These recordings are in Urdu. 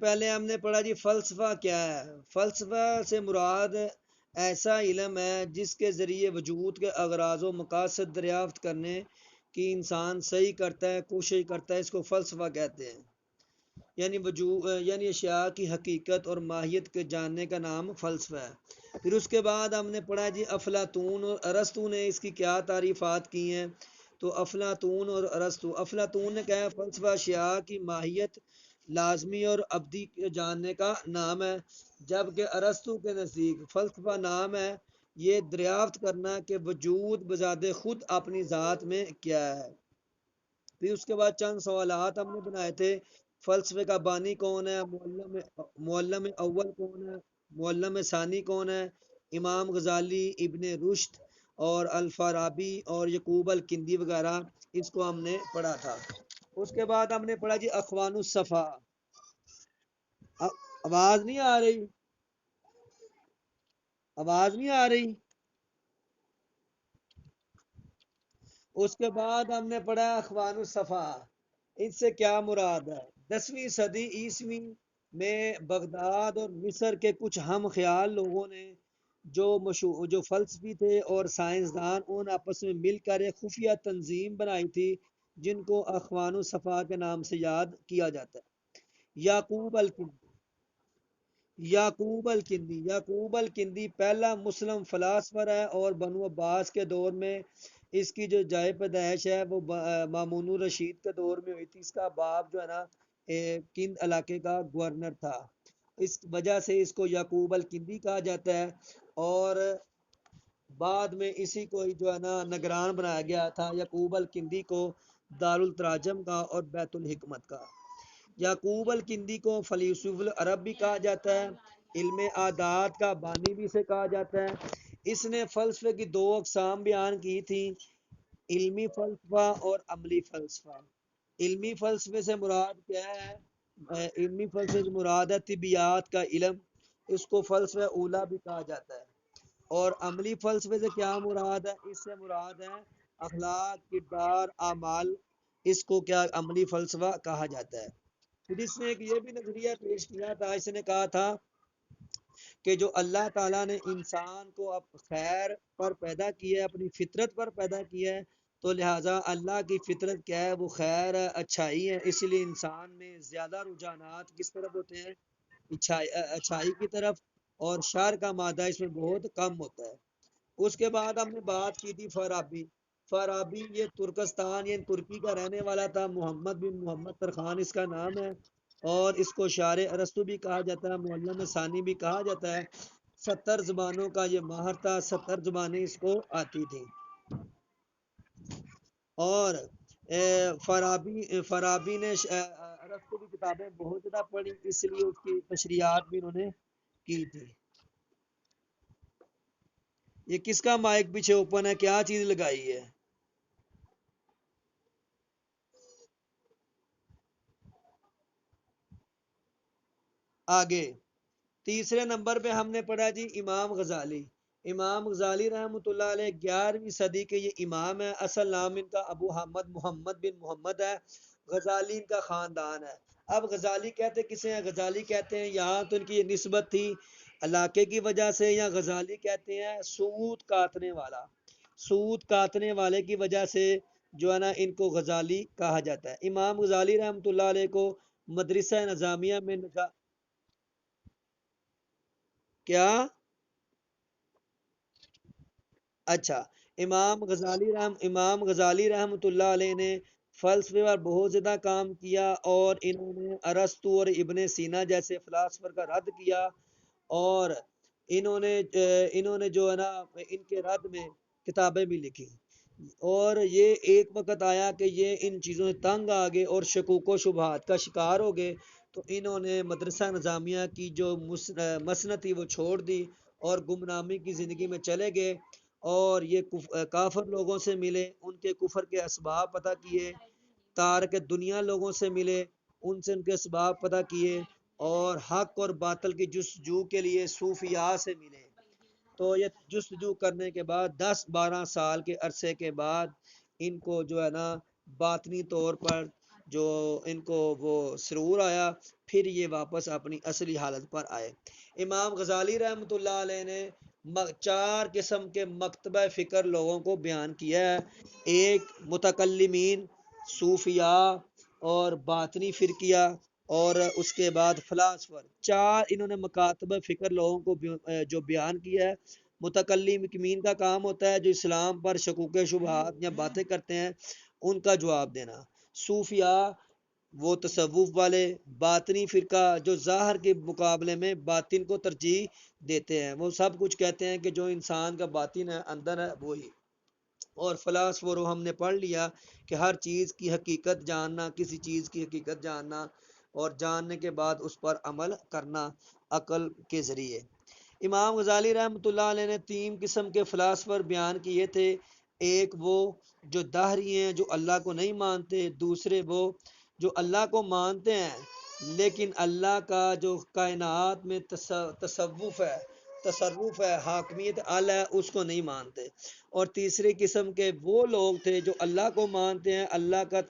پہلے ہم نے پڑھا جی فلسفہ کیا ہے۔ فلسفہ سے مراد ایسا علم ہے جس کے ذریعے وجود کے اغراض و مقاصد دریافت کرنے کی انسان صحیح کرتا ہے، کوشش کرتا ہے، اس کو فلسفہ کہتے ہیں۔ یعنی اشیاء کی حقیقت اور ماہیت کے جاننے کا نام فلسفہ ہے۔ پھر اس کے بعد ہم نے پڑھا جی افلاطون اور ارسطو نے اس کی کیا تعریفات کی ہیں۔ تو افلاطون اور افلاطون نے کہا ہے فلسفہ اشیاء کی ماہیت لازمی اور ابدی کے جاننے کا نام ہے، جبکہ ارسطو کے نزدیک فلسفہ نام ہے یہ دریافت کرنا کہ وجود بذات خود اپنی ذات میں کیا ہے۔ پھر اس کے بعد چند سوالات ہم نے بنائے تھے۔ فلسفے کا بانی کون ہے، معلم اول کون ہے، معلم ثانی کون ہے، امام غزالی، ابن رشد اور الفارابی اور یعقوب الکندی وغیرہ، اس کو ہم نے پڑھا تھا۔ اس کے بعد ہم نے پڑھا جی اخوان الصفا۔ آواز نہیں آ رہی؟ آواز نہیں آ رہی؟ اس کے بعد ہم نے پڑھا اخوان الصفا، اس سے کیا مراد ہے؟ 10ویں صدی عیسوی میں بغداد اور مصر کے کچھ ہم خیال لوگوں نے جو فلسفی تھے اور سائنسدان، ان آپس میں مل کر ایک خفیہ تنظیم بنائی تھی جن کو اخوان الصفا کے نام سے یاد کیا جاتا ہے۔ یعقوب الکندی یعقوب الکندی پہلا مسلم فلاسفر ہے اور بنو عباس کے دور میں اس کی جو جائے پیدائش ہے وہ مامون الرشید کے دور میں ہوئی تھی۔ اس کا باپ جو ہے نا کند علاقے کا گورنر تھا، اس وجہ سے اس کو یعقوب الکندی کہا جاتا ہے۔ اور بعد میں اسی کو جو ہے نا نگران بنایا گیا تھا یعقوب الکندی کو، دارالتراجم کا اور بیت الحکمت کا۔ یعقوب الکندی کو فیلسوف العرب بھی کہا جاتا ہے، علم عادات کا بانی بھی اسے کہا جاتا ہے۔ اس نے فلسفے کی 2 اقسام بیان کی تھی، علمی فلسفہ اور عملی فلسفہ۔ علمی فلسفے سے مراد کیا ہے؟ علمی فلسفے سے مراد ہے طبیعیات کا علم، اس کو فلسفہ اولا بھی کہا جاتا ہے۔ اور عملی فلسفے سے کیا مراد ہے؟ اس سے مراد ہے اخلاق، کردار، اعمال، اس کو کیا عملی فلسفہ کہا جاتا ہے۔ پھر اس نے ایک یہ بھی نظریہ پیش کیا تھا، اس نے کہا تھا کہ جو اللہ تعالیٰ نے انسان کو اب خیر پر پیدا کیا ہے، اپنی فطرت پر پیدا کیا ہے، تو لہٰذا اللہ کی فطرت کیا ہے؟ وہ خیر ہے، اچھائی ہے، اس لیے انسان میں زیادہ رجحانات کس طرف ہوتے ہیں؟ اچھائی کی طرف، اور شر کا مادہ اس میں بہت کم ہوتا ہے۔ اس کے بعد ہم نے بات کی تھی فارابی یہ ترکستان یعنی ترکی کا رہنے والا تھا، محمد بن محمد ترخان اس کا نام ہے، اور اس کو شاعر ارسطو بھی کہا جاتا ہے، معلم ثانی بھی کہا جاتا ہے۔ 70 زبانوں کا یہ ماہر تھا، 70 زبانیں اس کو آتی تھیں۔ اور فارابی نے ارسطو کی کتابیں بہت زیادہ پڑھی، اس لیے اس کی تشریحات بھی انہوں نے کی تھی۔ یہ کس کا مائک پیچھے اوپن ہے؟ کیا چیز لگائی ہے؟ آگے تیسرے نمبر پہ ہم نے پڑھا جی امام غزالی رحمۃ اللہ علیہ 11ویں صدی کے یہ امام ہے۔ اصل نام ان کا ابو حامد محمد بن محمد ہے، غزالی ان کا خاندان ہے۔ اب غزالی کہتے کسے ہیں؟ غزالی کہتے ہیں، یہاں تو ان کی یہ نسبت تھی علاقے کی وجہ سے، یا غزالی کہتے ہیں سود کاٹنے والے کی وجہ سے جو ہے نا ان کو غزالی کہا جاتا ہے۔ امام غزالی رحمۃ اللہ علیہ کو مدرسہ نظامیہ میں کیا؟ اچھا، امام غزالی رحمۃ اللہ علیہ نے فلسفے پر بہت زیادہ کام کیا، اور انہوں نے ارسطو اور ابن سینا جیسے فلاسفر کا رد کیا، اور انہوں نے جو ہے نا ان کے رد میں کتابیں بھی لکھی۔ اور یہ ایک وقت آیا کہ یہ ان چیزوں سے تنگ آ گئے اور شکوک و شبہات کا شکار ہو گئے، تو انہوں نے مدرسہ نظامیہ کی جو مسنت تھی وہ چھوڑ دی اور گمنامی کی زندگی میں چلے گئے، اور یہ کافر لوگوں سے ملے، ان کے کفر کے اسباب پتہ کیے، تارک دنیا لوگوں سے ملے، ان سے ان کے اسباب پتہ کیے، اور حق اور باطل کی جستجو کے لیے صوفیاء سے ملے۔ تو یہ جستجو کرنے کے بعد 10-12 سال کے عرصے کے بعد ان کو جو ہے نا باطنی طور پر جو ان کو وہ سرور آیا، پھر یہ واپس اپنی اصلی حالت پر آئے۔ امام غزالی رحمۃ اللہ علیہ نے چار قسم کے مکتبہ فکر لوگوں کو بیان کیا ہے۔ ایک متکلمین، صوفیاء اور باطنی فرقیہ، اور اس کے بعد فلاسفر، چار انہوں نے مکاتب فکر لوگوں کو جو بیان کیا ہے۔ متکلمین کا کام ہوتا ہے جو اسلام پر شکوک شبہات یا باتیں کرتے ہیں ان کا جواب دینا۔ صوفیاء وہ تصوف والے، باطنی فرقہ جو ظاہر کے مقابلے میں باطن کو ترجیح دیتے ہیں، وہ سب کچھ کہتے ہیں کہ جو انسان کا باطن ہے، اندر ہے، وہی۔ اور فلاسفر ہم نے پڑھ لیا کہ ہر چیز کی حقیقت جاننا، کسی چیز کی حقیقت جاننا اور جاننے کے بعد اس پر عمل کرنا عقل کے ذریعے۔ امام غزالی رحمۃ اللہ علیہ نے تین قسم کے فلاسفر بیان کیے تھے۔ ایک وہ جو دہری ہیں، جو اللہ کو نہیں مانتے۔ دوسرے وہ جو اللہ کو مانتے ہیں لیکن اللہ کا جو کائنات میں تصرف ہے، حاکمیت اعلی ہے، اس کو نہیں مانتے۔ اور تیسری قسم کے وہ لوگ تھے جو اللہ کو مانتے ہیں، اللہ کا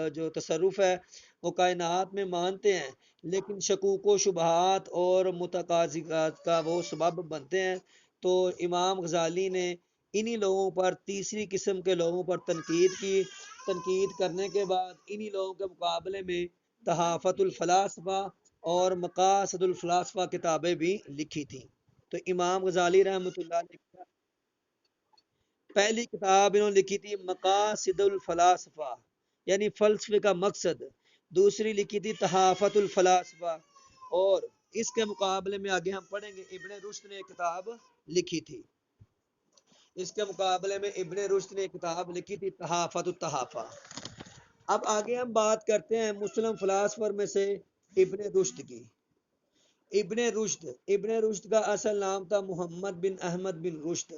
جو تصرف ہے وہ کائنات میں مانتے ہیں، لیکن شکوک و شبہات اور متقاضیات کا وہ سبب بنتے ہیں۔ تو امام غزالی نے انہی لوگوں پر، تیسری قسم کے لوگوں پر تنقید کی۔ تنقید کرنے کے بعد انہی لوگوں کے مقابلے میں تحافت الفلاسفہ اور مقاصد الفلاسفہ کتابیں بھی لکھی تھیں۔ تو امام غزالی رحمۃ اللہ نے پہلی کتاب انہوں نے لکھی تھی مقاصد الفلاسفہ، یعنی فلسفے کا مقصد۔ دوسری لکھی تھی تحافت الفلاسفہ، اور اس کے مقابلے میں آگے ہم پڑھیں گے ابن رشد نے ایک کتاب لکھی تھی۔ اس کے مقابلے میں ابن رشد نے ایک کتاب لکھی تھی تحافت التحافہ۔ اب آگے ہم بات کرتے ہیں مسلم فلاسفر میں سے ابن رشد کی۔ ابن رشد کا اصل نام تھا محمد بن احمد بن رشد۔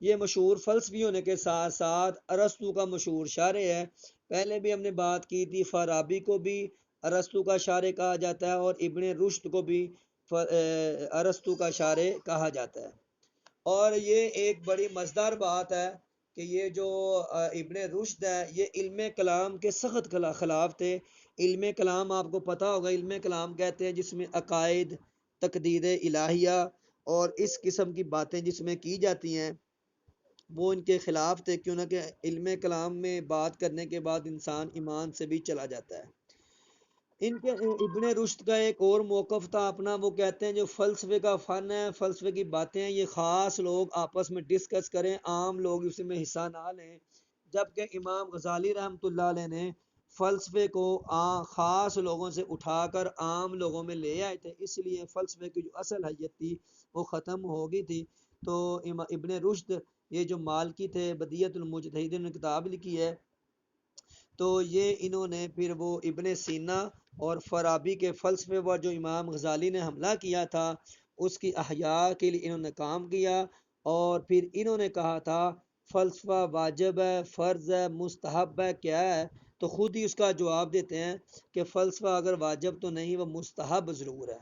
یہ مشہور فلسفی ہونے کے ساتھ ساتھ ارسطو کا مشہور شارح ہے۔ پہلے بھی ہم نے بات کی تھی، فارابی کو بھی ارسطو کا شارح کہا جاتا ہے اور ابن رشد کو بھی ارسطو کا شارح کہا جاتا ہے۔ اور یہ ایک بڑی مزیدار بات ہے کہ یہ جو ابن رشد ہے یہ علم کلام کے سخت خلاف تھے۔ علم کلام آپ کو پتہ ہوگا، علم کلام کہتے ہیں جس میں عقائد، تقدیر الہیہ اور اس قسم کی باتیں جس میں کی جاتی ہیں، وہ ان کے خلاف تھے، کیوں نہ کہ علم کلام میں بات کرنے کے بعد انسان ایمان سے بھی چلا جاتا ہے۔ ان کے ابن رشد کا ایک اور موقف تھا اپنا، وہ کہتے ہیں جو فلسفے کا فن ہے، فلسفے کی باتیں ہیں، یہ خاص لوگ آپس میں ڈسکس کریں، عام لوگ اس میں حصہ نہ لیں۔ جبکہ امام غزالی رحمۃ اللہ علیہ نے فلسفے کو خاص لوگوں سے اٹھا کر عام لوگوں میں لے آئے تھے، اس لیے فلسفے کی جو اصل حیت تھی وہ ختم ہو گئی تھی۔ تو ابن رشد یہ جو مالکی تھے، بدیہۃ المجتہدین نے کتاب لکھی ہے، تو یہ انہوں نے پھر وہ ابن سینا اور فارابی کے فلسفے پر جو امام غزالی نے حملہ کیا تھا اس کی احیاء کے لیے انہوں نے کام کیا، اور پھر انہوں نے کہا تھا فلسفہ واجب ہے، فرض ہے، مستحب ہے، کیا ہے؟ تو خود ہی اس کا جواب دیتے ہیں کہ فلسفہ اگر واجب تو نہیں، وہ مستحب ضرور ہے۔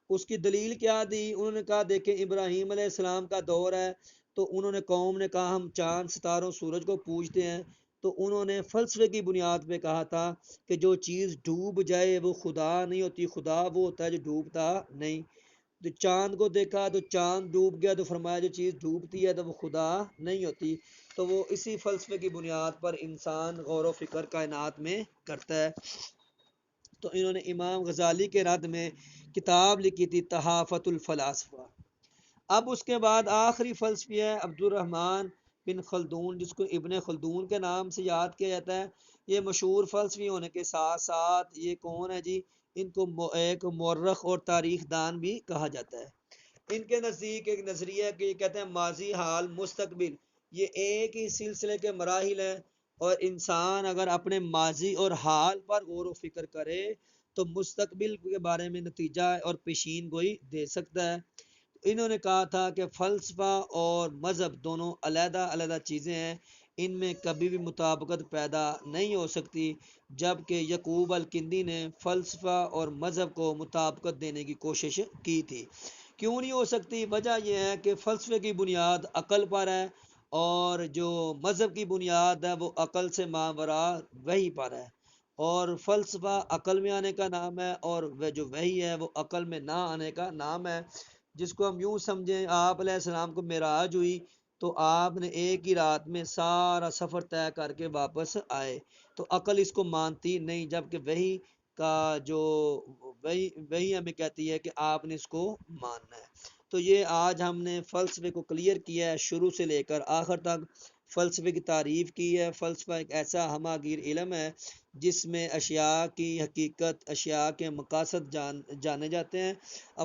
اس کی دلیل کیا دی؟ انہوں نے کہا دیکھیں ابراہیم علیہ السلام کا دور ہے، تو انہوں نے قوم نے کہا ہم چاند ستاروں سورج کو پوجتے ہیں، تو انہوں نے فلسفے کی بنیاد پہ کہا تھا کہ جو چیز ڈوب جائے وہ خدا نہیں ہوتی، خدا وہ ہوتا ہے جو ڈوبتا نہیں۔ تو چاند کو دیکھا تو چاند ڈوب گیا، تو فرمایا جو چیز ڈوبتی ہے تو وہ خدا نہیں ہوتی۔ تو وہ اسی فلسفے کی بنیاد پر انسان غور و فکر کائنات میں کرتا ہے۔ تو انہوں نے امام غزالی کے رد میں کتاب لکھی تھی تحافت الفلاسفہ۔ اب اس کے بعد آخری فلسفی ہے عبد الرحمن بن خلدون، جس کو ابن خلدون کے نام سے یاد کیا جاتا ہے۔ یہ مشہور فلسفی ہونے کے ساتھ ساتھ یہ کون ہے جی؟ ان کو ایک مورخ اور تاریخ دان بھی کہا جاتا ہے۔ ان کے نزدیک ایک نظریہ ہے کہ یہ کہتے ہیں ماضی، حال، مستقبل یہ ایک ہی سلسلے کے مراحل ہیں، اور انسان اگر اپنے ماضی اور حال پر غور و فکر کرے تو مستقبل کے بارے میں نتیجہ اور پیشین گوئی دے سکتا ہے۔ انہوں نے کہا تھا کہ فلسفہ اور مذہب دونوں علیحدہ علیحدہ چیزیں ہیں، ان میں کبھی بھی مطابقت پیدا نہیں ہو سکتی، جبکہ یعقوب الکندی نے فلسفہ اور مذہب کو مطابقت دینے کی کوشش کی تھی۔ کیوں نہیں ہو سکتی؟ وجہ یہ ہے کہ فلسفے کی بنیاد عقل پر ہے، اور جو مذہب کی بنیاد ہے وہ عقل سے ماوراء وحی پر ہے، اور فلسفہ عقل میں آنے کا نام ہے، اور وہ جو وحی ہے وہ عقل میں نہ آنے کا نام ہے، جس کو ہم یوں سمجھیں آپ علیہ السلام کو معراج ہوئی تو آپ نے ایک ہی رات میں سارا سفر طے کر کے واپس آئے، تو عقل اس کو مانتی نہیں، جبکہ وحی کا جو وہی ہمیں کہتی ہے کہ آپ نے اس کو ماننا ہے۔ تو یہ آج ہم نے فلسفے کو کلیئر کیا ہے، شروع سے لے کر آخر تک فلسفے کی تعریف کی ہے۔ فلسفہ ایک ایسا ہمہ گیر علم ہے جس میں اشیاء کی حقیقت، اشیاء کے مقاصد جانے جاتے ہیں۔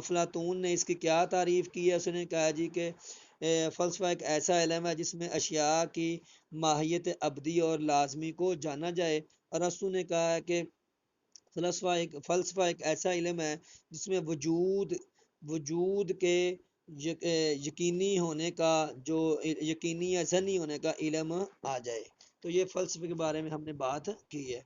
افلاطون نے اس کی کیا تعریف کی ہے؟ اس نے کہا جی کہ فلسفہ ایک ایسا علم ہے جس میں اشیاء کی ماہیت ابدی اور لازمی کو جانا جائے۔ ارسطو نے کہا ہے کہ فلسفہ ایک ایسا علم ہے جس میں وجود کے یقینی ہونے کا، جو یقینی یا ظنی ہونے کا علم آ جائے۔ تو یہ فلسفے کے بارے میں ہم نے بات کی ہے۔